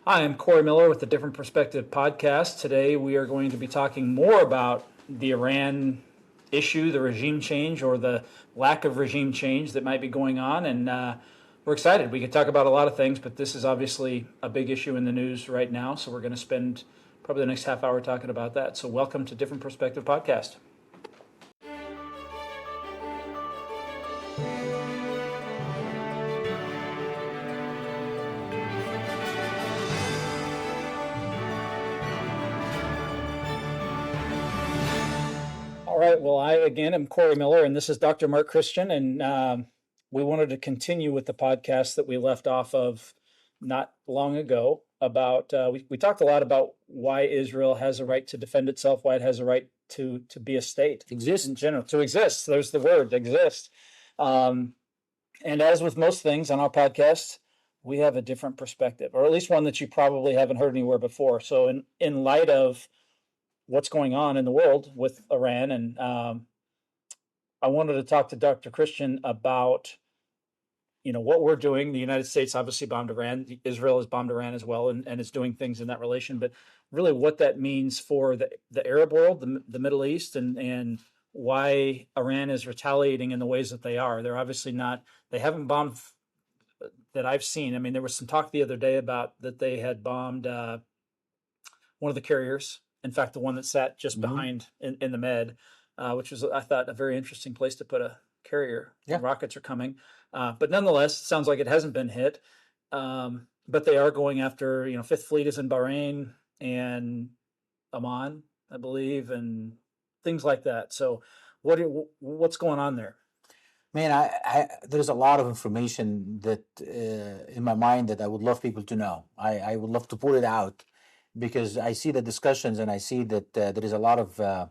Hi, I'm Corey Miller with the Different Perspective podcast. Today we are going to be talking more about the Iran issue, the regime change or the lack of regime change that might be going on. And we're excited. We could talk about a lot of things, but this is obviously a big issue in the news right now. So we're going to spend probably the next half hour talking about that. So welcome to Different Perspective podcast. All right. Well, I again am Corey Miller, and this is Dr. Mark Christian, and we wanted to continue with the podcast that we left off of not long ago about we talked a lot about why Israel has a right to defend itself, why it has a right to be a state, Exist. in general, to exist. There's the word, exist. Um, and as with most things on our podcast, we have a different perspective, or at least one that you probably haven't heard anywhere before. So, in light of what's going on in the world with Iran. And I wanted to talk to Dr. Christian about, what we're doing. The United States obviously bombed Iran. Israel has bombed Iran as well, and is doing things in that relation. But really, what that means for the Arab world, the Middle East, and why Iran is retaliating in the ways that they are. They're obviously not. They haven't bombed that I've seen. I mean, there was some talk the other day about that they had bombed one of the carriers. In fact, the one that sat just behind in the Med, which was, I thought, a very interesting place to put a carrier. Yeah. Rockets are coming. But nonetheless, it sounds like it hasn't been hit. But they are going after, Fifth Fleet is in Bahrain and Oman, I believe, and things like that. So what's going on there? Man, there's a lot of information that in my mind that I would love people to know. I would love to put it out because I see the discussions and I see that there is a lot of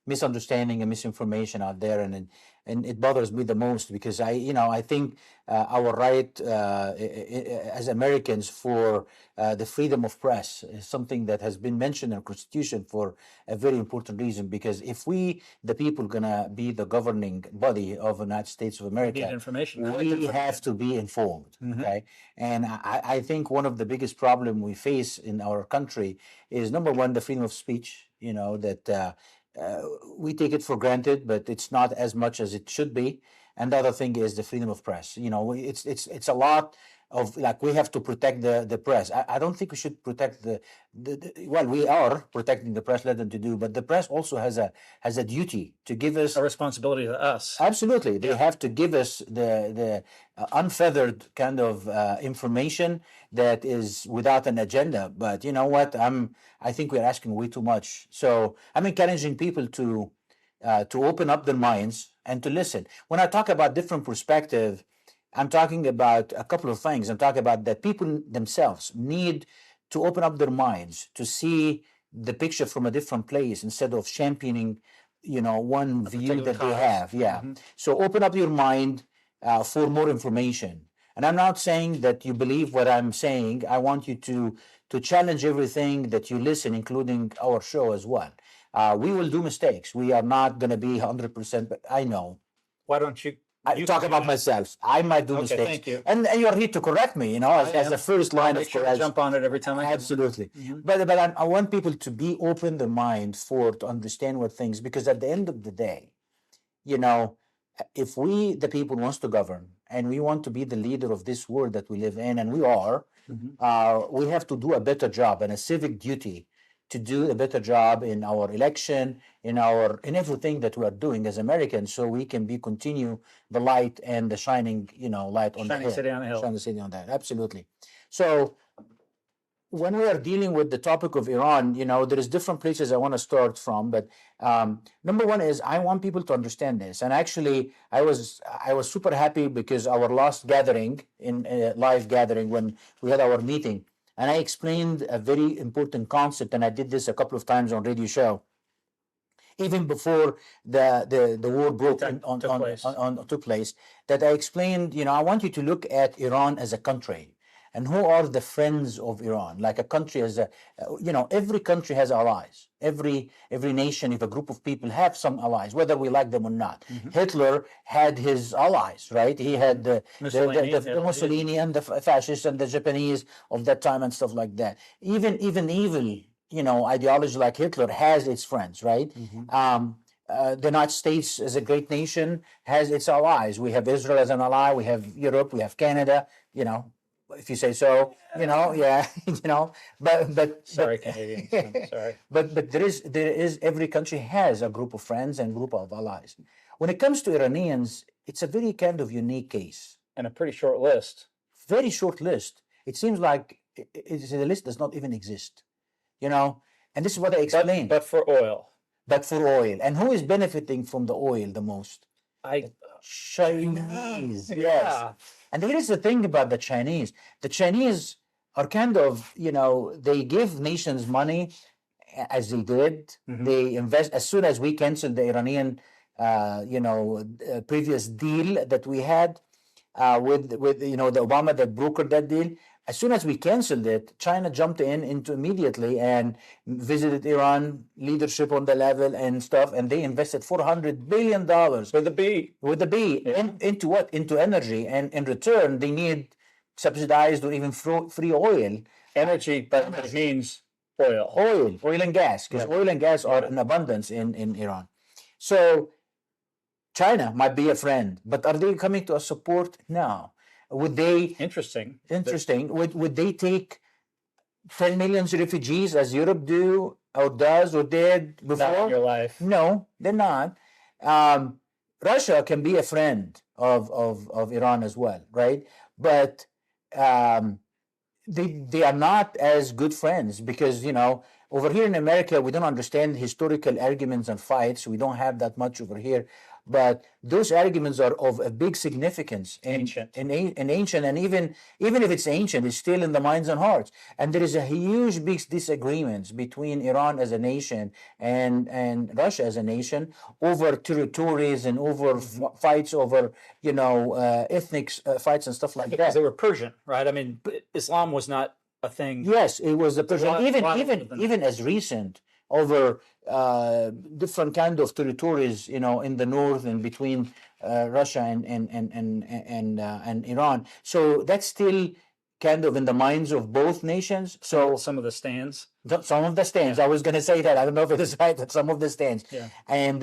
misunderstanding and misinformation out there, and it bothers me the most because I think our right as Americans for the freedom of press is something that has been mentioned in the Constitution for a very important reason. Because if we, the people, gonna be the governing body of the United States of America, Need information. we have to be informed. Okay, and I think one of the biggest problem we face in our country is, number one, the freedom of speech. That. We take it for granted, but it's not as much as it should be. And the other thing is the freedom of press. It's a lot of, like, we have to protect the press. I don't think we should protect well, we are protecting the press, let them to do, but the press also has a duty to give us a responsibility to us. Absolutely, they have to give us the unfeathered kind of information that is without an agenda. But you know what? I think we're asking way too much. So I'm encouraging people to open up their minds and to listen. When I talk about different perspective, I'm talking about a couple of things. I'm talking about that people themselves need to open up their minds to see the picture from a different place instead of championing, one view that they have. Yeah. So open up your mind for more information. And I'm not saying that you believe what I'm saying. I want you to challenge everything that you listen, including our show as well. We will do mistakes. We are not going to be 100%, but I know. Why don't you talk about myself? I might do mistakes. Thank you. And you're here to correct me, as the first line of correction. Jump on it every time I can. Absolutely. But I want people to be open their mind to understand what things, because at the end of the day, if we, the people, wants to govern and we want to be the leader of this world that we live in, and we are, we have to do a better job and a civic duty to do a better job in our election, in everything that we are doing as Americans, so we can continue the light and the shining, light on the hill. Shining city on the hill. Shining city on that. Absolutely. So when we are dealing with the topic of Iran, there is different places I want to start from. But number one is, I want people to understand this. And actually, I was super happy because our last gathering, in live gathering, when we had our meeting, and I explained a very important concept, and I did this a couple of times on radio show, even before the war took place, that I explained, I want you to look at Iran as a country. and who are the friends of Iran. Like a country has a, every country has allies. Every nation, if a group of people have some allies, whether we like them or not. Hitler had his allies, right? He had the Mussolini and the fascists and the Japanese of that time and stuff like that. Even evil, ideology like Hitler has its friends, right? The United States as a great nation has its allies. We have Israel as an ally. We have Europe. We have Canada. If you say so, yeah, but Sorry, Canadians. I'm sorry. but there is every country has a group of friends and group of allies. When it comes to Iranians, it's a very kind of unique case. And a pretty short list. Very short list. It seems like the list does not even exist. And this is what I explained. But for oil. But for oil. And who is benefiting from the oil the most? Chinese. Yeah. Yes. And here is the thing about the Chinese. The Chinese are kind of, they give nations money as they did. They invest as soon as we canceled the Iranian, previous deal that we had with the Obama that brokered that deal. As soon as we canceled it, China jumped into immediately and visited Iran leadership on the level and stuff, and they invested $400 billion with a B. With the B. Yeah. Into what? Into energy, and in return they need subsidized or even free oil. Energy, but it means oil. Oil and gas, because oil and gas are in abundance in Iran. So China might be a friend, but are they coming to us support? No. Would they? Interesting. Would they take 10 million refugees as Europe do or does or did before? Not in your life. No, they're not. Russia can be a friend of Iran as well, right? But they are not as good friends because over here in America we don't understand historical arguments and fights. We don't have that much over here. But those arguments are of a big significance ancient, and even if it's ancient, it's still in the minds and hearts. And there is a huge big disagreement between Iran as a nation and Russia as a nation over territories and over fights over ethnic fights and stuff like that. Because they were Persian, right? I mean, Islam was not a thing. Yes, it was the Persian. Even as recent over different kind of territories, in the north and between Russia and Iran. So that's still kind of in the minds of both nations. So some of the stands. Some of the stands. Yeah. I was going to say that. I don't know if it is right, but some of the stands. Yeah. And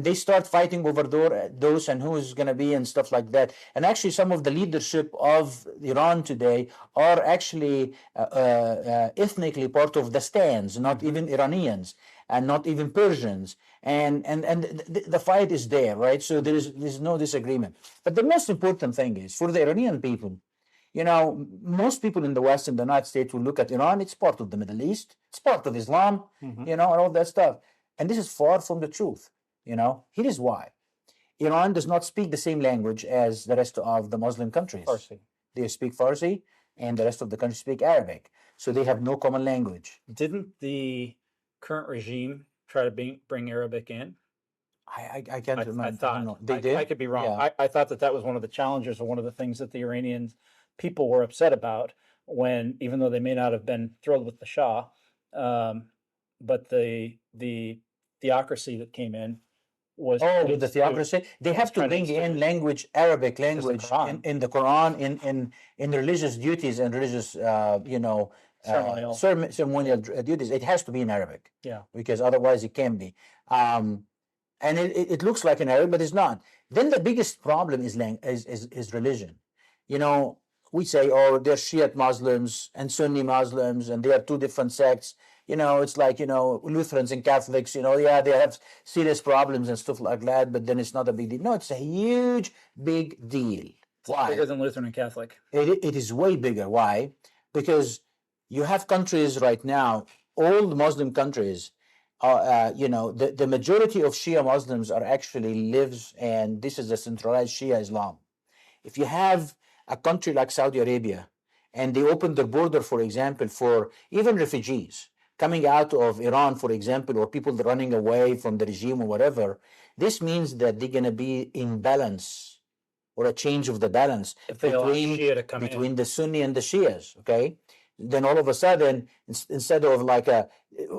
they start fighting over those and who is going to be and stuff like that. And actually, some of the leadership of Iran today are actually ethnically part of the stands, not even Iranians and not even Persians. And the fight is there, right? So there's no disagreement. But the most important thing is for the Iranian people. Most people in the West, in the United States, will look at Iran. It's part of the Middle East. It's part of Islam, and all that stuff. And this is far from the truth. Here is why. Iran does not speak the same language as the rest of the Muslim countries. Farsi. They speak Farsi, and the rest of the countries speak Arabic. So they have no common language. Didn't the current regime try to bring Arabic in? I can't remember. I thought they did. I could be wrong. Yeah. I thought that was one of the challenges or one of the things that the Iranian people were upset about even though they may not have been thrilled with the Shah, but the theocracy that came in was the theocracy. They have to bring in Arabic language in the Quran, in religious duties and religious ceremonial duties. It has to be in Arabic. Yeah, because otherwise it can't be. And it looks like in Arabic, but it's not. Then the biggest problem is religion. We say, they're Shiite Muslims and Sunni Muslims, and they are two different sects. It's like, Lutherans and Catholics, they have serious problems and stuff like that, but then it's not a big deal. No, it's a huge, big deal. Why? Bigger than Lutheran and Catholic. It is way bigger. Why? Because you have countries right now, all the Muslim countries, the majority of Shia Muslims are actually lives, and this is a centralized Shia Islam. If you have a country like Saudi Arabia, and they open their border, for example, for even refugees coming out of Iran, for example, or people running away from the regime or whatever, this means that they're going to be in balance or a change of the balance If they allow between Shia to come in. between the Sunni and the Shias. Okay, then all of a sudden, instead of like a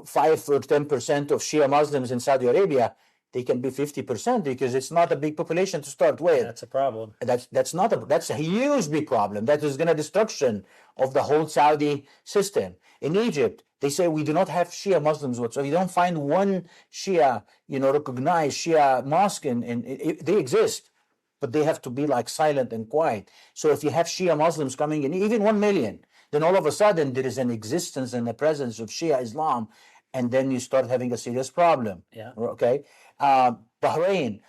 5 or 10% of Shia Muslims in Saudi Arabia, they can be 50% because it's not a big population to start with. That's a problem. That's a huge big problem. That is going to destruction of the whole Saudi system. In Egypt, they say we do not have Shia Muslims whatsoever. You don't find one Shia, recognized Shia mosque, they exist, but they have to be like silent and quiet. So if you have Shia Muslims coming in, even 1 million, then all of a sudden there is an existence and a presence of Shia Islam, and then you start having a serious problem. Yeah. Okay. Bahrain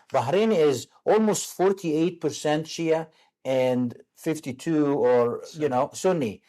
is almost 48% Shia and 52 or Sunni.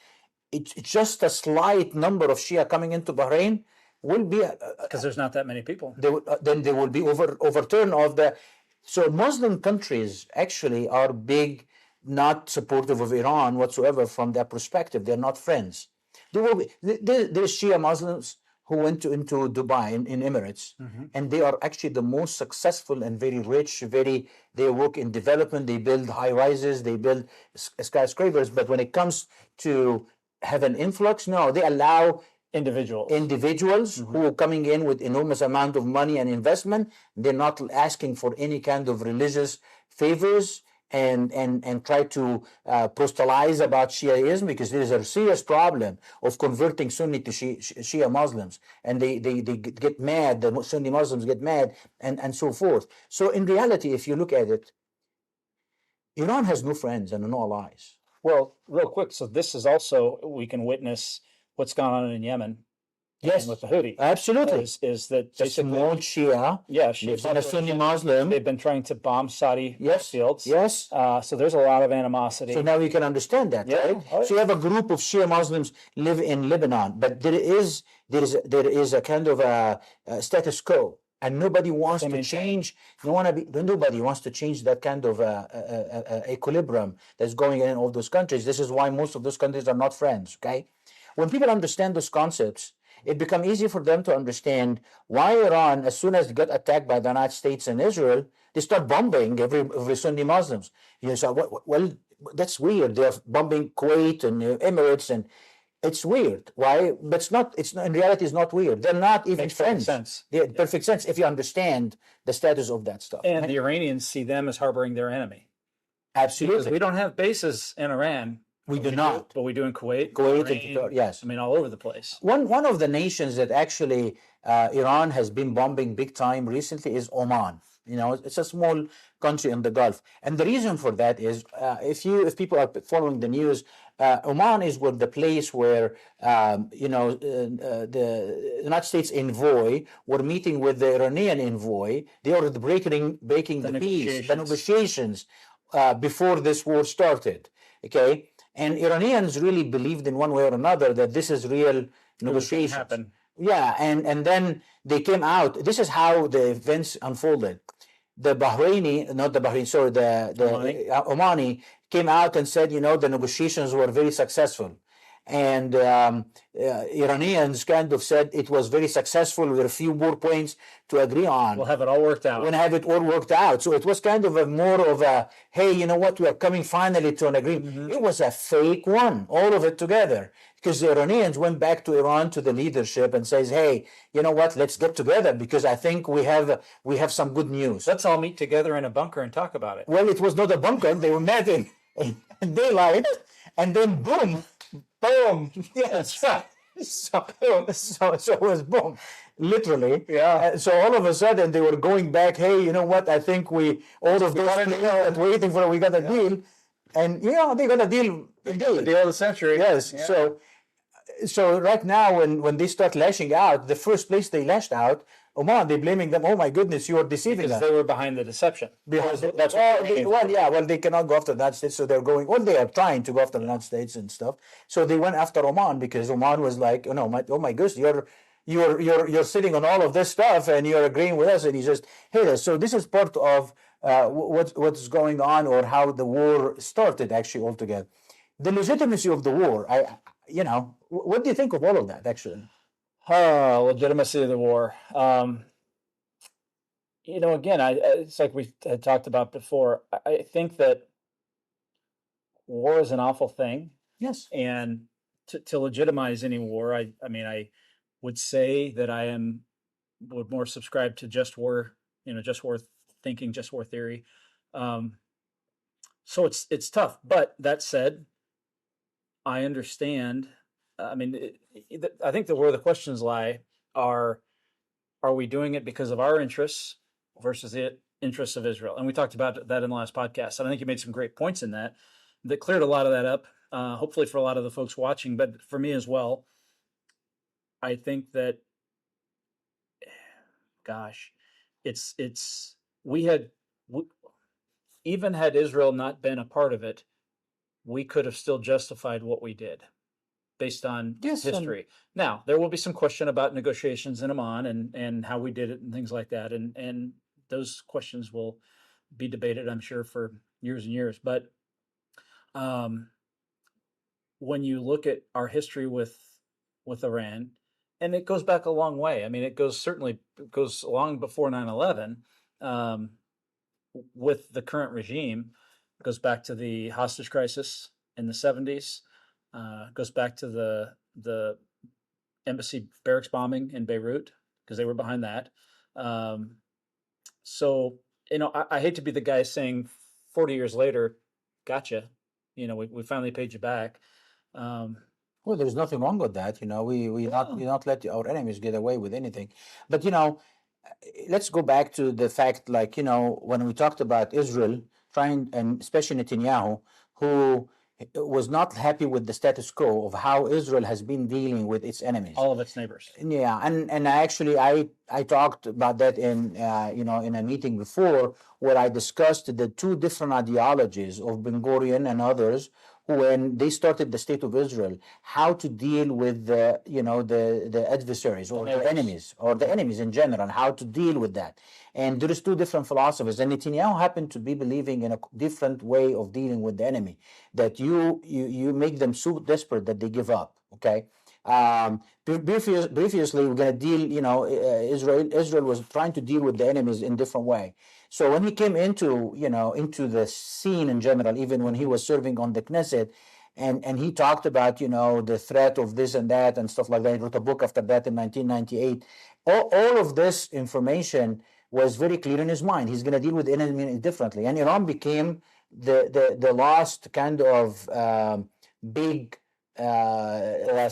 It's just a slight number of Shia coming into Bahrain will be Because there's not that many people. then there will be overturn of the. So Muslim countries actually are big, not supportive of Iran whatsoever from their perspective. They're not friends. There's Shia Muslims who went into Dubai in Emirates, and they are actually the most successful and very rich. They work in development. They build high rises. They build skyscrapers. But when it comes to have an influx, no, they allow individuals who are coming in with enormous amount of money and investment. They're not asking for any kind of religious favors and try to proselytize about Shiaism, because there is a serious problem of converting Sunni to Shia Muslims, and they get mad. The Sunni Muslims get mad, and so forth. So in reality, if you look at it, Iran has no friends and no allies. Well, real quick, so this is also, we can witness what's gone on in Yemen. Yes, with the Houthi. Absolutely. Is that just a small Shia? Yeah, lives in a Sunni Muslim. They've been trying to bomb Saudi fields. Yes. So there's a lot of animosity. So now you can understand that, right? So you have a group of Shia Muslims live in Lebanon, but there is a kind of a status quo, and nobody wants to change. Nobody wants to change that kind of equilibrium that's going in all those countries. This is why most of those countries are not friends. Okay, when people understand those concepts, it becomes easy for them to understand why Iran, as soon as they got attacked by the United States and Israel, they start bombing every Sunni Muslims. So, well, that's weird. They're bombing Kuwait and Emirates, and it's weird. Why? But it's not. In reality, it's not weird. They're not even friends. Sense. Yeah, perfect sense if you understand the status of that stuff. And the Iranians see them as harboring their enemy. Absolutely. Because we don't have bases in Iran. We do not. But we do in Kuwait. Kuwait, yes. I mean, all over the place. One of the nations that actually Iran has been bombing big time recently is Oman. It's a small country in the Gulf, and the reason for that is if people are following the news, Oman is the place where the United States envoy were meeting with the Iranian envoy. They were breaking the peace, the negotiations before this war started. Okay. And Iranians really believed in one way or another that this is real negotiations. Happen. Yeah, and then they came out. This is how the events unfolded. The Omani came out and said, the negotiations were very successful. And Iranians kind of said it was very successful with a few more points to agree on. We'll have it all worked out. We'll have it all worked out. So it was kind of more of a, hey, you know what, we are coming finally to an agreement. Mm-hmm. It was a fake one, all of it together. Because the Iranians went back to Iran, to the leadership, and says, hey, you know what, let's get together because I think we have some good news. Let's all meet together in a bunker and talk about it. Well, it was not a bunker. They were met in daylight, and then boom. Yes. So it was boom, literally. Yeah. So all of a sudden they were going back. Hey, you know what? I think we got a deal, and they got a deal. The deal of the century. Yes. Yeah. So right now, when they start lashing out, the first place they lashed out, Oman, they're blaming them. Oh my goodness, you are deceiving us. Because they were behind the deception. Because they cannot go after the United States, so they're going. Well, they are trying to go after the United States and stuff. So they went after Oman because Oman was like, oh my goodness, you're sitting on all of this stuff and you're agreeing with us, and you just hate us. So this is part of what's going on, or how the war started actually altogether. The legitimacy of the war. What do you think of all of that actually? Legitimacy of the war. Again, it's like we had talked about before. I think that war is an awful thing, Yes. and to legitimize any war, I mean, I would say that would more subscribe to just war, just war thinking, just war theory. Um, so it's tough. But that said, I understand. I mean, I think where the questions lie are we doing it because of our interests versus the interests of Israel? And we talked about that in the last podcast. And I think you made some great points in that cleared a lot of that up, hopefully for a lot of the folks watching, but for me as well. I think that, gosh, it's we had even had Israel not been a part of it, we could have still justified what we did based on Yes, history. Now, there will be some question about negotiations in Amman and how we did it and things like that. And those questions will be debated, I'm sure, for years and years. But when you look at our history with Iran, and it goes back a long way. I mean, it goes long before 9/11. With the current regime, it goes back to the hostage crisis in the 70s. Goes back to the embassy barracks bombing in Beirut because they were behind that. So I hate to be the guy saying 40 years later, gotcha. We finally paid you back. Well, there's nothing wrong with that. We not let our enemies get away with anything. But let's go back to the fact, like, when we talked about Israel trying, and especially Netanyahu, who was not happy with the status quo of how Israel has been dealing with its enemies, all of its neighbors. Yeah, and actually, I talked about that in in a meeting before, where I discussed the two different ideologies of Ben Gurion and others, when they started the state of Israel, how to deal with the adversaries or the enemies in general, how to deal with that. And there is two different philosophies, and Netanyahu happened to be believing in a different way of dealing with the enemy, that you make them so desperate that they give up. Okay. Previously, we're going to deal, Israel was trying to deal with the enemies in different way. So when he came into the scene in general, even when he was serving on the Knesset, and he talked about, the threat of this and that and stuff like that. He wrote a book after that in 1998. All of this information was very clear in his mind. He's going to deal with the enemy differently. And Iran became the last kind of big threat.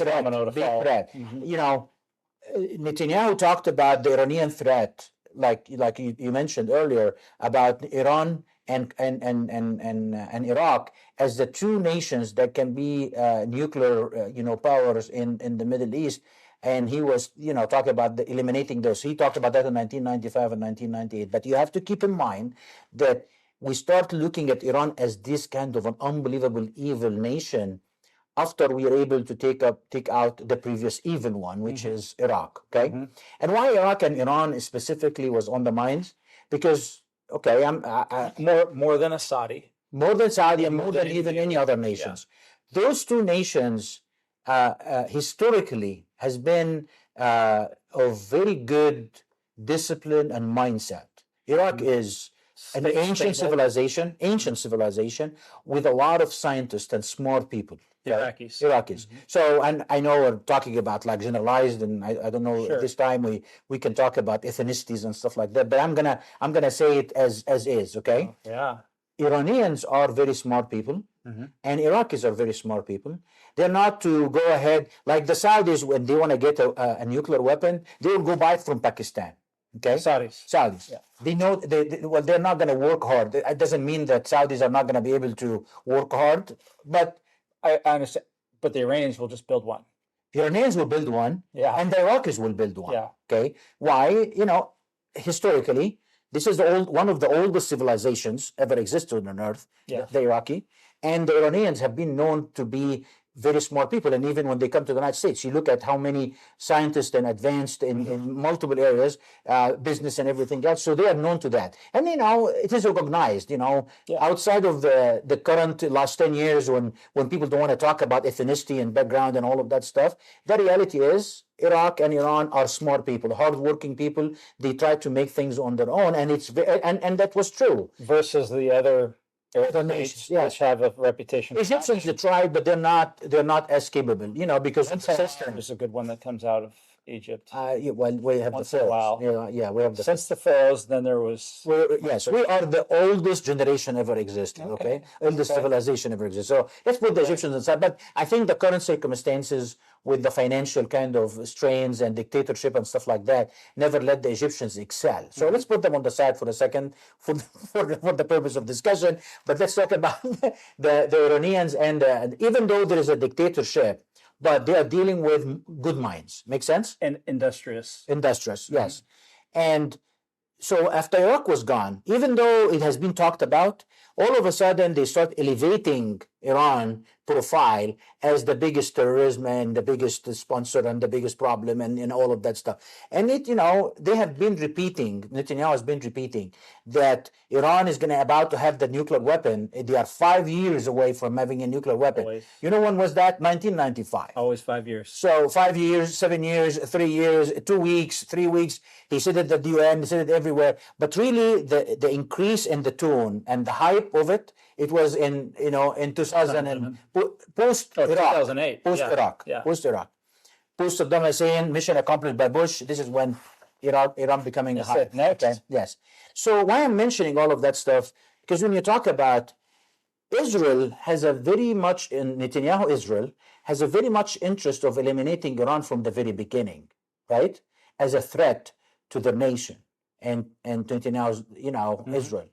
Netanyahu talked about the Iranian threat, like you mentioned earlier, about Iran and Iraq as the two nations that can be nuclear powers in the Middle East. And he was talking about eliminating those. He talked about that in 1995 and 1998. But you have to keep in mind that we start looking at Iran as this kind of an unbelievable evil nation after we are able to take out the previous evil one, which is Iraq. Okay. And why Iraq and Iran specifically was on the minds? Because more than a Saudi, and more than even any other nations. Yeah. Those two nations historically has been of very good discipline and mindset. Iraq is an ancient civilization with a lot of scientists and smart people. Iraqis. So, and I know we're talking about like generalized, and I don't know, this time we can talk about ethnicities and stuff like that, but I'm gonna say it as is, okay? Iranians are very smart people, and Iraqis are very smart people. They're not to go ahead, like the Saudis, when they want to get a nuclear weapon, they will go buy it from Pakistan. Okay. Saudis. Yeah. They know they're not going to work hard. It doesn't mean that Saudis are not going to be able to work hard, but I understand. But the Iranians will just build one. The Iranians will build one, and the Iraqis will build one. Yeah. Okay. Why? Historically, this is one of the oldest civilizations ever existed on Earth. Yeah. The Iraqi and the Iranians have been known to be very smart people, and even when they come to the United States, you look at how many scientists and advanced in multiple areas, business and everything else. So they are known to that, and it is recognized. Outside of the current last 10 years, when people don't want to talk about ethnicity and background and all of that stuff, the reality is Iraq and Iran are smart people, hardworking people. They try to make things on their own, and and that was true versus the other or Other states nations, yes. which have a reputation. for Egyptians not they tried, but they're not as capable, because being- the system. There's a good one that comes out of Egypt. Yeah, well, we have Once the in a pharaohs. while. Yeah, we have the Since the pharaohs, then there was. yes, we are the oldest generation ever existing, okay? Oldest Okay. civilization ever exists. So let's put the Egyptians aside. But I think the current circumstances with the financial kind of strains and dictatorship and stuff like that never let the Egyptians excel. So let's put them on the side for a second for the purpose of discussion. But let's talk about the Iranians. And even though there is a dictatorship, but they are dealing with good minds. Make sense? And industrious. Industrious, yes. And so after Iraq was gone, even though it has been talked about, all of a sudden they start elevating Iran profile as the biggest terrorism and the biggest sponsor and the biggest problem and all of that stuff. And they have been repeating, Netanyahu has been repeating that Iran is about to have the nuclear weapon. They are 5 years away from having a nuclear weapon. Always. You know when was that? 1995. Always 5 years. So 5 years, 7 years, 3 years, 2 weeks, 3 weeks. He said it at the UN, he said it everywhere. But really, the increase in the tone and the hype of it, it was in 2000 and post Iraq, 2008. post Iraq, Yeah. post Iraq, post Saddam Hussein, mission accomplished by Bush. This is when Iran becoming a That's hype. it. Next. Okay? Yes. So why I'm mentioning all of that stuff, because when you talk about Israel has a very much in Netanyahu, Israel has a very much interest of eliminating Iran from the very beginning, right? As a threat to their nation and to Netanyahu's, Israel.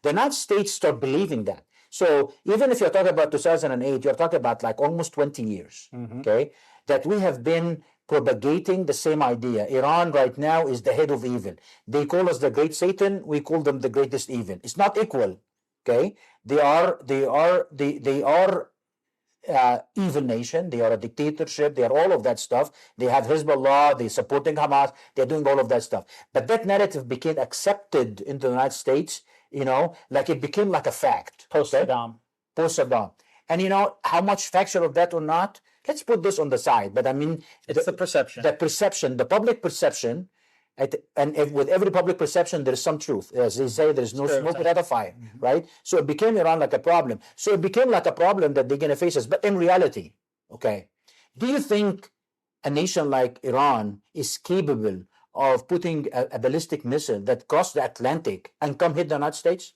The United States start believing that. So even if you're talking about 2008, you're talking about like almost 20 years, okay, that we have been propagating the same idea. Iran right now is the head of evil. They call us the great Satan. We call them the greatest evil. It's not equal, okay? They are evil nation. They are a dictatorship. They are all of that stuff. They have Hezbollah. They're supporting Hamas. They're doing all of that stuff. But that narrative became accepted in the United States, like it became like a fact. Post Saddam. Post Saddam. And how much factual of that or not, let's put this on the side. But I mean, It's the perception. the perception, the public perception, with every public perception, there is some truth. As they say, there's no smoke without a fire, right? So it became Iran like a problem. So it became like a problem that they're going to face us. But in reality, okay, do you think a nation like Iran is capable of putting a ballistic missile that crossed the Atlantic and come hit the United States?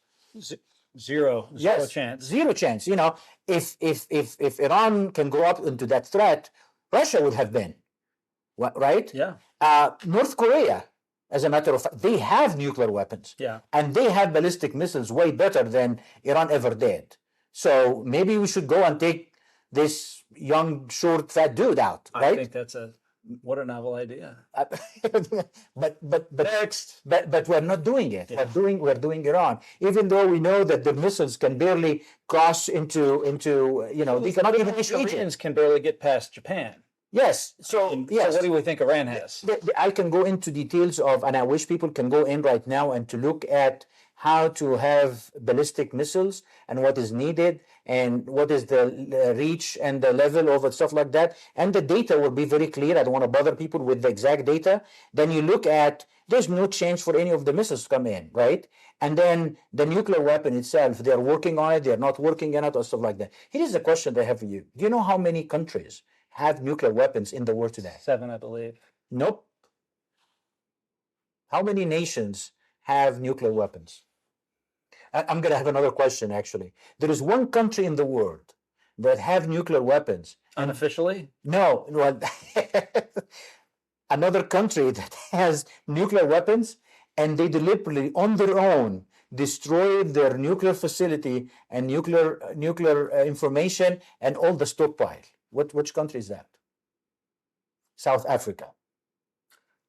Zero Yes, chance. Zero chance. If Iran can go up into that threat, Russia would have been, right? Yeah. North Korea, as a matter of fact, they have nuclear weapons. Yeah. And they have ballistic missiles way better than Iran ever did. So maybe we should go and take this young, short, fat dude out, right? I think that's what a novel idea. but Next. but we're not doing it. Yeah. We're doing Iran, even though we know that the missiles can barely cross into they cannot even reach Egypt. Koreans can barely get past Japan. Yes. So So yes. what do we think Iran has? I can go into details and I wish people can go in right now and to look at how to have ballistic missiles and what is needed and what is the reach and the level of it, stuff like that. And the data will be very clear. I don't want to bother people with the exact data. Then you look at, there's no change for any of the missiles to come in, right? And then the nuclear weapon itself, they're working on it, they're not working on it, or stuff like that. Here is a question I have for you. Do you know how many countries have nuclear weapons in the world today? 7, I believe. Nope. How many nations have nuclear weapons? I'm going to have another question, actually. There is one country in the world that have nuclear weapons. Unofficially? No, well, another country that has nuclear weapons, and they deliberately, on their own, destroyed their nuclear facility and nuclear information and all the stockpile. Which country is that? South Africa.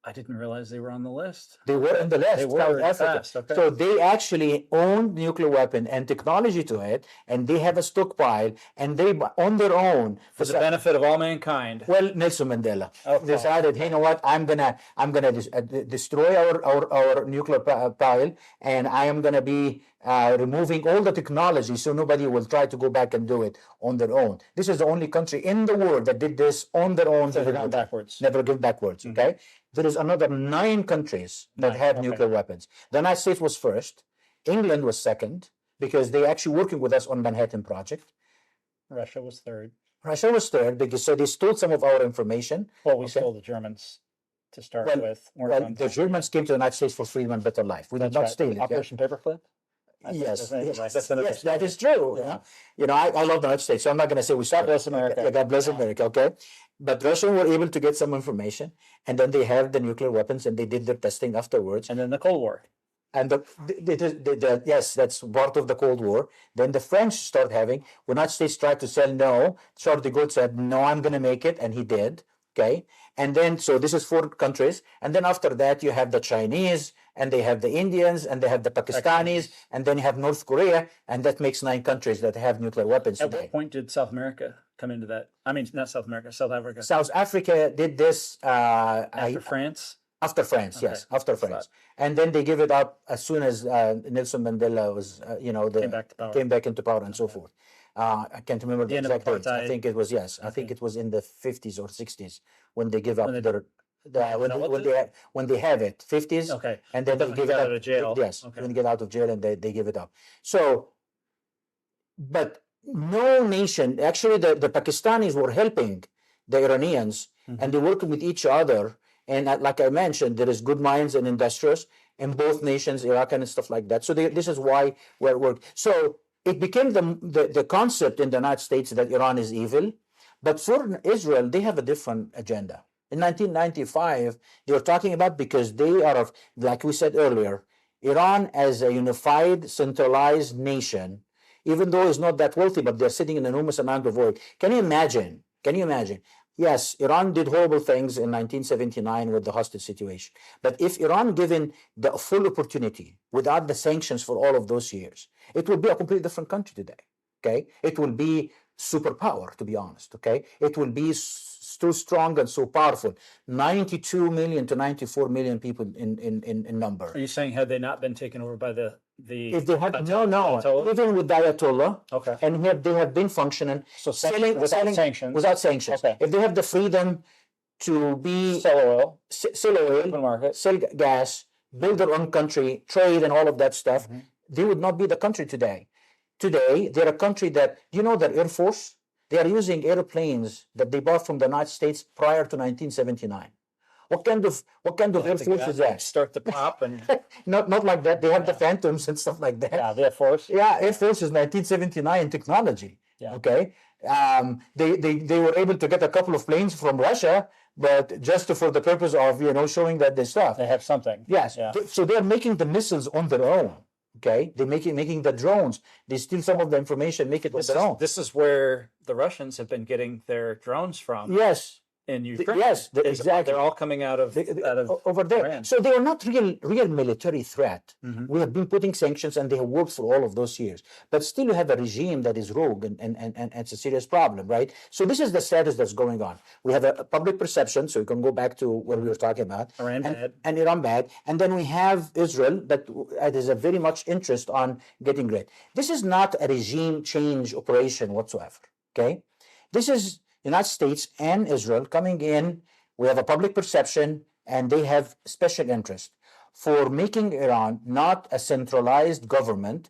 I didn't realize they were on the list. They were on the list. They were South Africa. fast, okay. So they actually own nuclear weapon and technology to it, and they have a stockpile, and they on their own For the benefit of all mankind. Well, Nelson Mandela Okay. decided, hey, you know what? I'm gonna destroy our nuclear pile, and I am gonna be removing all the technology, so nobody will try to go back and do it on their own. This is the only country in the world that did this on their own. Never gone backwards. Never go backwards. Okay. There is another 9 countries that 9, have okay. nuclear weapons. The United States was first. England was second. because they're actually working with us on Manhattan Project. Russia was third. Russia was third because so they stole some of our information. Well, we Okay. stole the Germans to start Well, with. Weren't Well, on the top. Germans came to the United States for freedom and better life. We did That's not right. steal it. Yeah. Operation Paperclip? Yes, yes, That's another yes, that is true. Yeah. I love the United States, so I'm not going to say we God started. bless America. Yeah, God bless America. Okay, but Russia were able to get some information, and then they have the nuclear weapons, and they did their testing afterwards. And then the Cold War. And yes, that's part of the Cold War. Then the French start having. The United States tried to sell no. Charles de Gaulle said, "No, I'm going to make it," and he did. Okay, and then so this is 4 countries, and then after that you have the Chinese, and they have the Indians, and they have the Pakistanis, and then you have North Korea, and that makes 9 countries that have nuclear weapons At today. what point did South America come into that? I mean, not South America, South Africa. South Africa did this After France? after France, yes, Okay. after France, and then they give it up as soon as Nelson Mandela was, Came back to power. came back into power and so forth. I can't remember the end of exact dates. I apartheid. think it was yes. I think Okay. it was in the 50s or 60s when they give up When they- their when they have it 50s, Okay. and then they When give they it got up. out of jail. Yes, Okay. when they get out of jail and they give it up. So, but no nation actually the Pakistanis were helping the Iranians, and they're working with each other. And like I mentioned, there is good minds and industrious in both nations, Iraq and stuff like that. So this is why we're working. So it became the concept in the United States that Iran is evil, but for Israel, they have a different agenda. In 1995, they were talking about because they are, like we said earlier, Iran as a unified, centralized nation, even though it's not that wealthy, but they're sitting in an enormous amount of oil. Can you imagine? Can you imagine? Yes, Iran did horrible things in 1979 with the hostage situation. But if Iran given the full opportunity without the sanctions for all of those years, it would be a completely different country today. Okay, it will be superpower, to be honest. Okay, it will be too strong and so powerful. 92 million to 94 million people in number. Are you saying had they not been taken over by the If they had no, Ayatollah? even with the Ayatollah, Okay. and here they have been functioning So without sanctions. without sanctions. Okay. If they have the freedom to be Sell oil, sell open oil, market. sell gas, build their own country, trade, and all of that stuff, they would not be the country today. Today, they're a country that their Air Force. They are using airplanes that they bought from the United States prior to 1979. What kind of Air Force is that? Start the pop and Not like that. They have the Phantoms and stuff like that. yeah, the Air Force. Yeah, Air Force is 1979 technology. Yeah. Okay. They were able to get a couple of planes from Russia, but just for the purpose of showing that they stuff. They have something. Yes. Yeah. So they're making the missiles on their own. Okay. They're making the drones. They steal some of the information, make it on their own. This is where the Russians have been getting their drones from Yes. in Ukraine. Yes, exactly. They're all coming out of Over there. Iran. So they are not real military threat. We have been putting sanctions and they have worked for all of those years. But still you have a regime that is rogue and it's a serious problem, right? So this is the status that's going on. We have a public perception, so you can go back to what we were talking about. Iran bad. And Iran bad. And then we have Israel that has a very much interest on getting rid. This is not a regime change operation whatsoever, okay? This is United States and Israel coming in. We have a public perception, and they have special interest for making Iran not a centralized government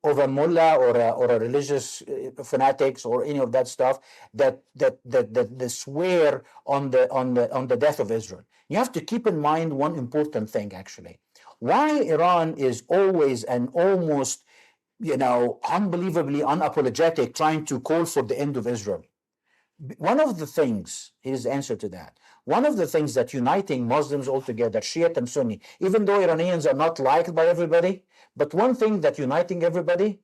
of a mullah or a religious fanatics or any of that stuff that swear on the death of Israel. You have to keep in mind one important thing actually. Why Iran is always and almost unbelievably unapologetic trying to call for the end of Israel. One of the things, here's the answer to that. One of the things that uniting Muslims all together, Shiite and Sunni, even though Iranians are not liked by everybody, but one thing that uniting everybody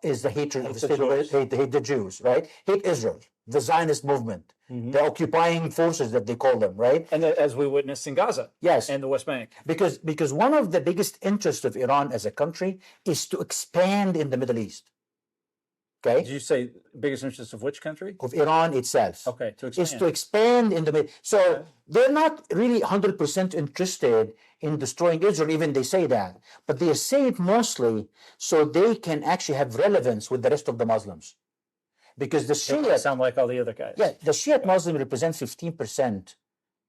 is the hatred of the state of Israel, hate the Jews, right? Hate Israel, the Zionist movement, the occupying forces that they call them, right? And as we witnessed in Gaza. Yes. And the West Bank. Because one of the biggest interests of Iran as a country is to expand in the Middle East. Okay? Did you say biggest interest of which country? Of Iran itself. Okay, to expand. Is to expand in the Middle. So they're not really 100% interested in destroying Israel, even they say that. But they say it mostly so they can actually have relevance with the rest of the Muslims. Because the They Shia, sound like all the other guys. yeah, the Shiite Muslim represents 15%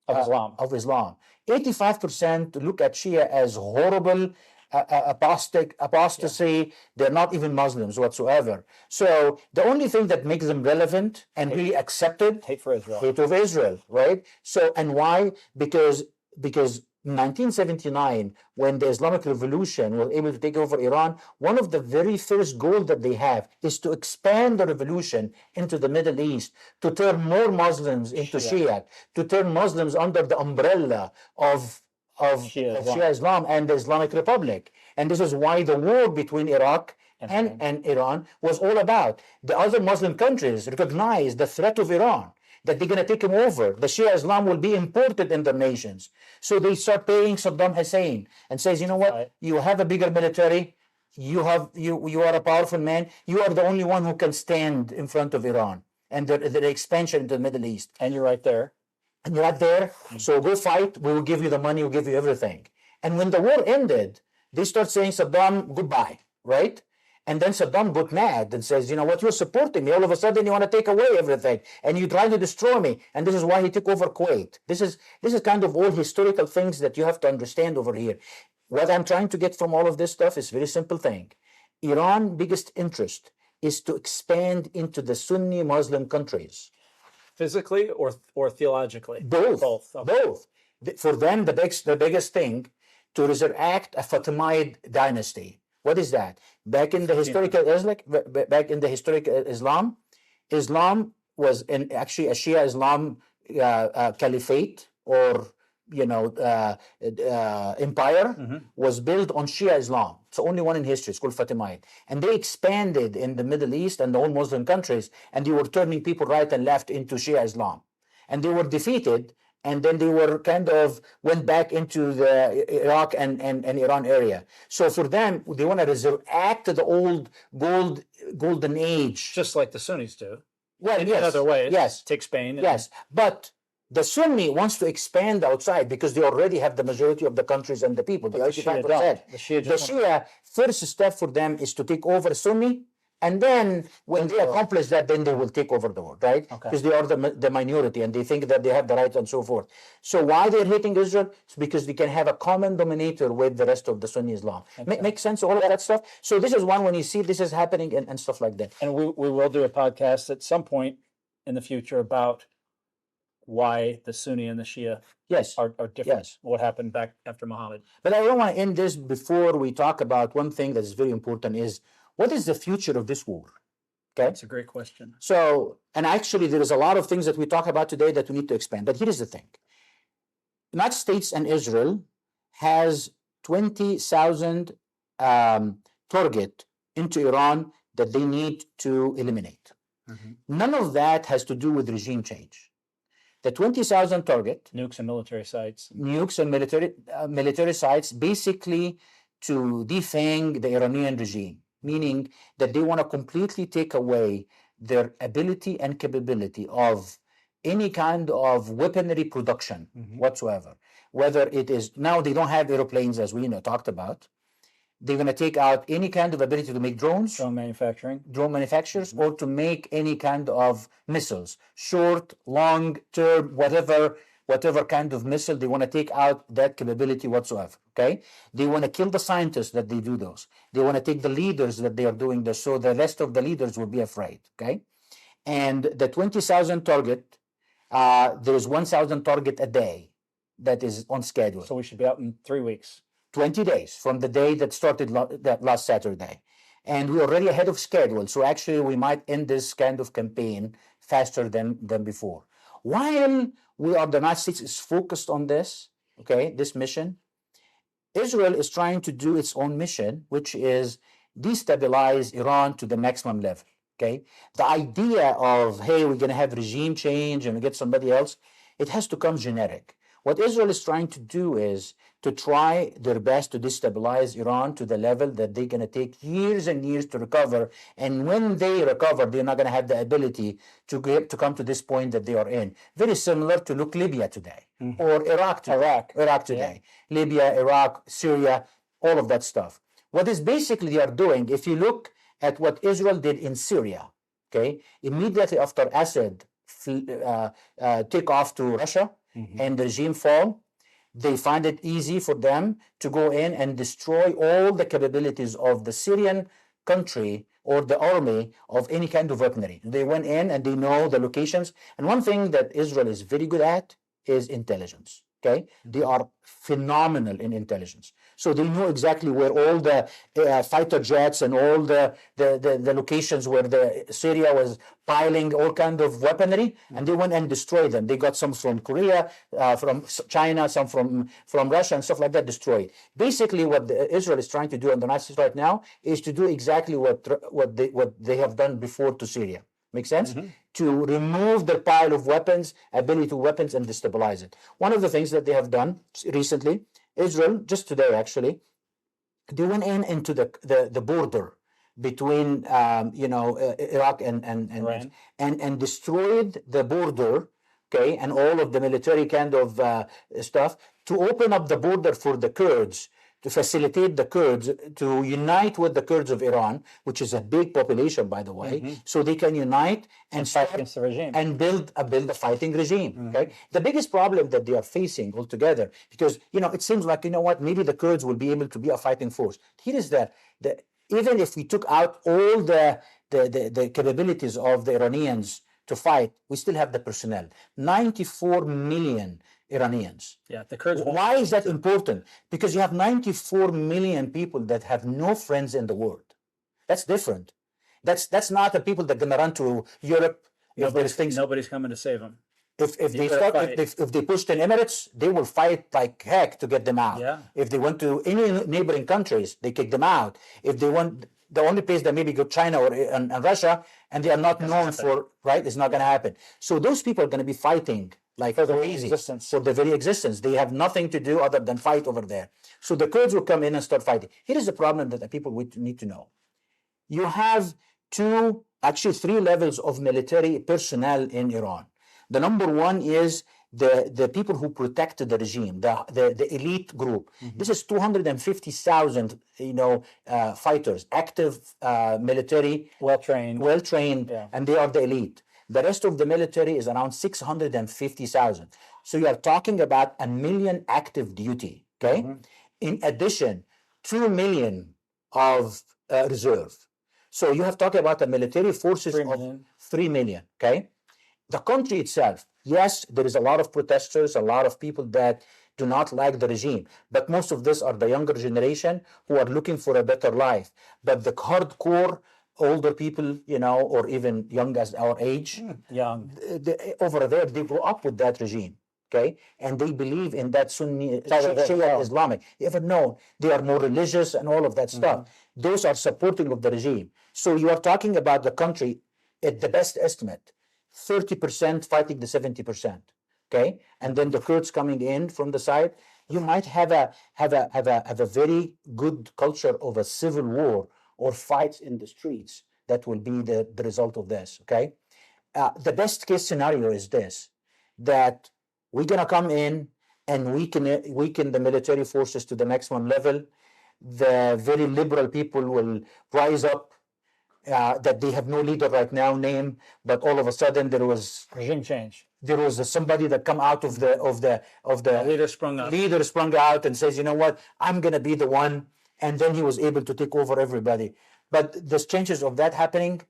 Of Islam. of Islam. 85% look at Shia as horrible, apostasy. They're not even Muslims whatsoever. So the only thing that makes them relevant and really accepted, Hate for Israel. hate of Israel, right? So, and why? Because in 1979, when the Islamic Revolution was able to take over Iran, one of the very first goals that they have is to expand the revolution into the Middle East, to turn more Muslims into Shia, to turn Muslims under the umbrella of Shia Islam and the Islamic Republic. And this is why the war between Iraq and Iran was all about. The other Muslim countries recognize the threat of Iran, that they're going to take him over. The Shia Islam will be imported in their nations. So they start paying Saddam Hussein and says, you know what, you have a bigger military, you are a powerful man, you are the only one who can stand in front of Iran and the expansion into the Middle East. And you're right there. And you're right there, so go fight, we will give you the money, we'll give you everything. And when the war ended, they start saying, Saddam, goodbye, right? And then Saddam got mad and says, you know what, you're supporting me. All of a sudden you want to take away everything and you try to destroy me. And this is why he took over Kuwait. This is kind of all historical things that you have to understand over here. What I'm trying to get from all of this stuff is a very simple thing. Iran's biggest interest is to expand into the Sunni Muslim countries. Physically or theologically? Both. Okay. Both. For them, the biggest thing, to resurrect a Fatimid dynasty. What is that? Back in the historical Islam, Islam was actually a Shia Islam caliphate or empire was built on Shia Islam. It's the only one in history. It's called Fatimid. And they expanded in the Middle East and all Muslim countries, and they were turning people right and left into Shia Islam. And they were defeated, and then they were kind of went back into the Iraq and Iran area. So for them, they want to resurrect the old golden age. Just like the Sunnis do. Well, in other ways. Yes. Take Spain. Yes. But the Sunni wants to expand outside because they already have the majority of the countries and the people. The Shia, first step for them is to take over Sunni, and then when they accomplish that, then they will take over the world, right? Because they are the minority and they think that they have the right and so forth. So why they're hating Israel? It's because they can have a common dominator with the rest of the Sunni Islam. Make sense, all of that stuff? So this is one when you see this is happening and stuff like that. And we will do a podcast at some point in the future about why the Sunni and the Shia are different. Yes. What happened back after Muhammad. But I don't want to end this before we talk about one thing that is very important is, what is the future of this war? Okay, that's a great question. So, and actually there is a lot of things that we talk about today that we need to expand. But here is the thing. United States and Israel has 20,000 target into Iran that they need to eliminate. None of that has to do with regime change. The 20,000 target, nukes and military sites, military sites, basically to defang the Iranian regime, meaning that they want to completely take away their ability and capability of any kind of weaponry production whatsoever. Whether it is, now they don't have airplanes as we talked about. They're going to take out any kind of ability to make drones, drone manufacturers, or to make any kind of missiles, short, long term, whatever kind of missile. They want to take out that capability whatsoever. Okay, they want to kill the scientists that they do those. They want to take the leaders that they are doing this, so the rest of the leaders will be afraid. Okay, and the 20,000 target, there is 1,000 target a day that is on schedule. So we should be out in 3 weeks. 20 days from the day that started that last Saturday. And we're already ahead of schedule. So actually we might end this kind of campaign faster than before. While the United States is focused on this, okay, this mission, Israel is trying to do its own mission, which is destabilize Iran to the maximum level. Okay. The idea of, hey, we're going to have regime change and we get somebody else, it has to come generic. What Israel is trying to do is to try their best to destabilize Iran to the level that they're going to take years and years to recover. And when they recover, they're not going to have the ability to come to this point that they are in. Very similar to Libya today or Iraq today. Yeah. Libya, Iraq, Syria, all of that stuff. What is basically they are doing, if you look at what Israel did in Syria, okay, immediately after Assad take off to Russia, and the regime fall, they find it easy for them to go in and destroy all the capabilities of the Syrian country or the army of any kind of weaponry. They went in and they know the locations. And one thing that Israel is very good at is intelligence. Okay, they are phenomenal in intelligence. So they know exactly where all the fighter jets and all the locations where the Syria was piling all kind of weaponry, and they went and destroyed them. They got some from Korea, from China, some from Russia, and stuff like that. Destroyed. Basically, what Israel is trying to do on the Nazis right now is to do exactly what they have done before to Syria. Make sense? To remove the pile of weapons, ability to weapons, and destabilize it. One of the things that they have done recently, Israel, just today actually, they went into the border between Iraq and destroyed the border, okay, and all of the military kind of stuff to open up the border for the Kurds, to facilitate the Kurds to unite with the Kurds of Iran, which is a big population, by the way, so they can unite and fight against the regime and build a fighting regime. Okay, the biggest problem that they are facing altogether, because it seems like maybe the Kurds will be able to be a fighting force. Here is the even if we took out all the capabilities of the Iranians to fight, we still have the personnel. 94 million Iranians. Yeah, the Kurds. Why is that important? Because you have 94 million people that have no friends in the world. That's different. That's not the people that are gonna run to Europe. Nobody's coming to save them. If they pushed in Emirates, they will fight like heck to get them out. Yeah. If they went to any neighboring countries, they kick them out. If they want the only place that maybe go China or and Russia, and they are not known for, right? It's not going to happen. So those people are going to be fighting like for the crazy existence. for the very existence. They have nothing to do other than fight over there. So the Kurds will come in and start fighting. Here is the problem that the people need to know. You have three levels of military personnel in Iran. The number one is the people who protected the regime, the elite group. This is 250,000, fighters, active military, well trained, and they are the elite. The rest of the military is around 650,000. So you are talking about 1 million active duty. Okay, in addition, 2 million of reserve. So you have talked about the military forces of 3 million. Okay. The country itself, yes, there is a lot of protesters, a lot of people that do not like the regime, but most of this are the younger generation who are looking for a better life. But the hardcore older people, or even young as our age, over there, they grew up with that regime. Okay, and they believe in that Sunni Shia Islamic. You ever know they are more religious and all of that stuff. Those are supporting of the regime. So you are talking about the country at the best estimate, 30% fighting the 70%. Okay, and then the Kurds coming in from the side. You might have a very good culture of a civil war or fights in the streets. That will be the result of this. Okay, the best case scenario is this: that we're gonna come in and weaken the military forces to the maximum level. The very liberal people will rise up. That they have no leader right now, but all of a sudden there was regime change. There was somebody that come out of the leader sprung up. Leader sprung out and says, you know what, I'm gonna be the one, and then he was able to take over everybody. But the chances of that happening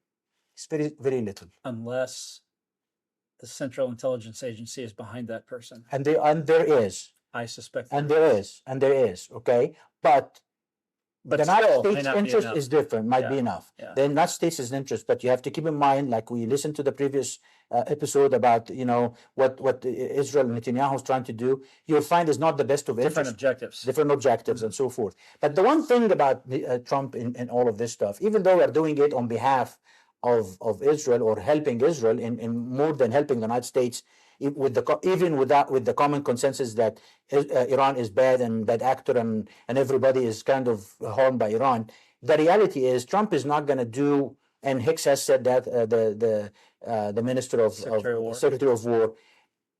is very, very little, unless the Central Intelligence Agency is behind that person. And there is. I suspect. And there is. Okay, but the United States interest is different, might be enough. Yeah. The United States is an interest, but you have to keep in mind, like we listened to the previous episode about, what Israel and Netanyahu is trying to do, you'll find is not the best of different objectives and so forth. But the one thing about Trump and all of this stuff, even though we're doing it on behalf of Israel or helping Israel in more than helping the United States, with the common consensus that Iran is bad and bad actor and everybody is kind of harmed by Iran. The reality is Trump is not going to do, and Hicks has said that, the Minister of Secretary of War,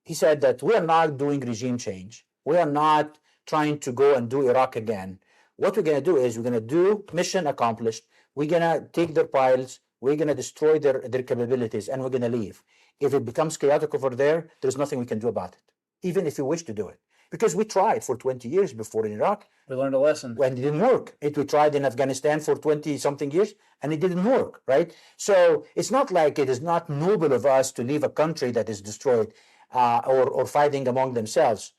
he said that we are not doing regime change. We are not trying to go and do Iraq again. What we're going to do is we're going to do mission accomplished. We're going to take their piles. We're going to destroy their capabilities, and we're going to leave. If it becomes chaotic over there, there's nothing we can do about it, even if you wish to do it. because we tried for 20 years before in Iraq We learned a lesson. when it didn't work. We tried in Afghanistan for 20 something years and it didn't work, right? So it's not like it is not noble of us to leave a country that is destroyed or fighting among themselves.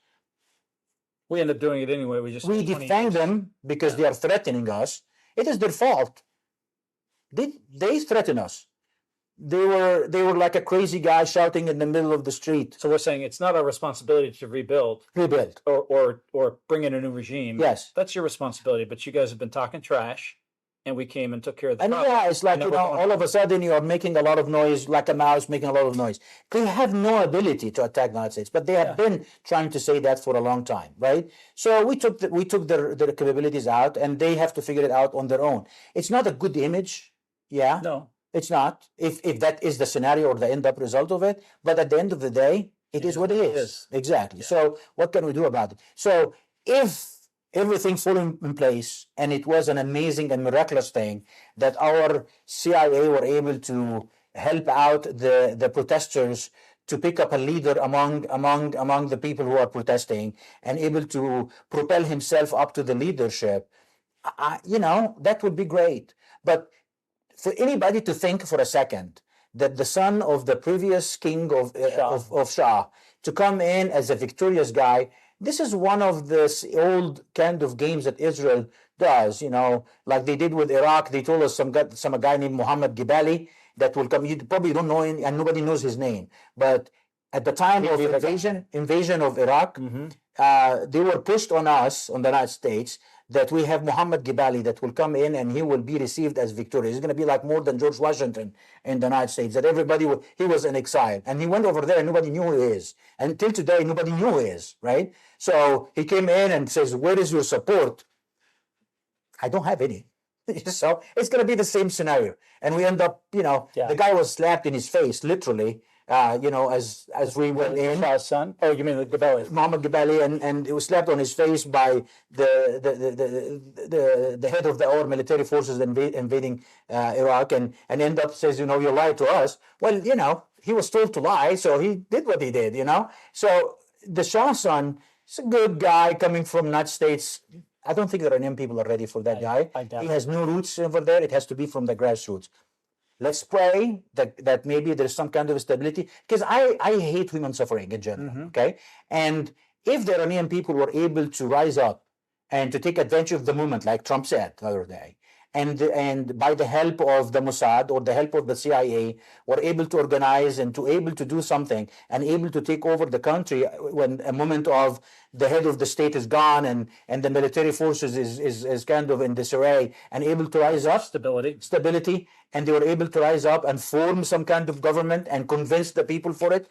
We end up doing it anyway. We just We 20 defend years. them because they are threatening us. It is their fault. They threaten us. They were like a crazy guy shouting in the middle of the street. So we're saying it's not our responsibility to rebuild Rebuild. or bring in a new regime. Yes. That's your responsibility. But you guys have been talking trash, and we came and took care of the And problem. yeah, it's like, And you then know, we're going- all of a sudden you are making a lot of noise, like a mouse making a lot of noise. They have no ability to attack the United States, but they have been trying to say that for a long time, right? So we took their capabilities out, and they have to figure it out on their own. It's not a good image, yeah. No. It's not, if that is the scenario or the end up result of it. But at the end of the day, it is what it is. Exactly. So what can we do about it? So if everything fell in place, and it was an amazing and miraculous thing that our CIA were able to help out the protesters to pick up a leader among the people who are protesting and able to propel himself up to the leadership, you know, that would be great. But for anybody to think for a second that the son of the previous king of Shah to come in as a victorious guy, this is one of the old kind of games that Israel does, you know, like they did with Iraq. They told us some guy named Muhammad Gibali that will come. You probably don't know him, and nobody knows his name. But at the time of invasion of Iraq, they were pushed on us, on the United States, that we have Muhammad Gibali that will come in and he will be received as victorious. He's going to be like more than George Washington in the United States, that he was in exile. And he went over there and nobody knew who he is. And until today, nobody knew who he is, right? So he came in and says, where is your support? I don't have any. So it's going to be the same scenario. And we end up, you know, the guy was slapped in his face, literally, you know, as we went in. Shah's son? Oh, you mean the Gabali? Muhammad Gabali, and it was slapped on his face by the head of our military forces invading Iraq, and end up says, you know, you lied to us. Well, you know, he was told to lie, so he did what he did, you know. So the Shah's son is a good guy coming from United States. I don't think the Iranian people are ready for that guy. He has no roots over there. It has to be from the grassroots. Let's pray that maybe there's some kind of stability, because I hate human suffering in general, okay? And if the Iranian people were able to rise up and to take advantage of the moment, like Trump said the other day, and by the help of the Mossad or the help of the CIA, were able to organize and to able to do something and able to take over the country when a moment of the head of the state is gone and the military forces is kind of in disarray, and able to rise up, stability, and they were able to rise up and form some kind of government and convince the people for it.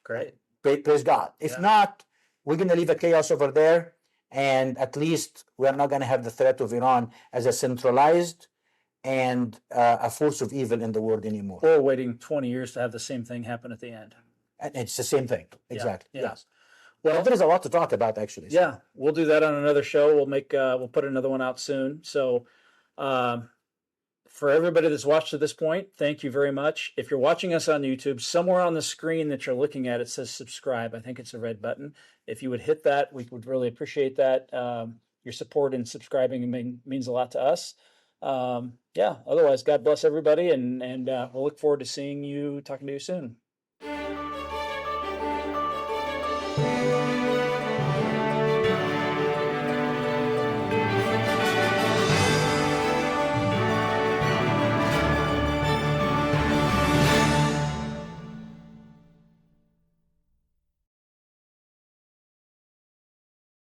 Great. Praise God. If not, we're going to leave a chaos over there. And at least we're not going to have the threat of Iran as a centralized and a force of evil in the world anymore. Or waiting 20 years to have the same thing happen at the end. And it's the same thing. Exactly. Yeah. Yes. Well, there is a lot to talk about, actually. So. Yeah, we'll do that on another show. We'll put another one out soon. So, for everybody that's watched to this point, thank you very much. If you're watching us on YouTube, somewhere on the screen that you're looking at, it says subscribe. I think it's a red button. If you would hit that, we would really appreciate that. Your support in subscribing means a lot to us. Otherwise, God bless everybody, and we'll look forward to talking to you soon.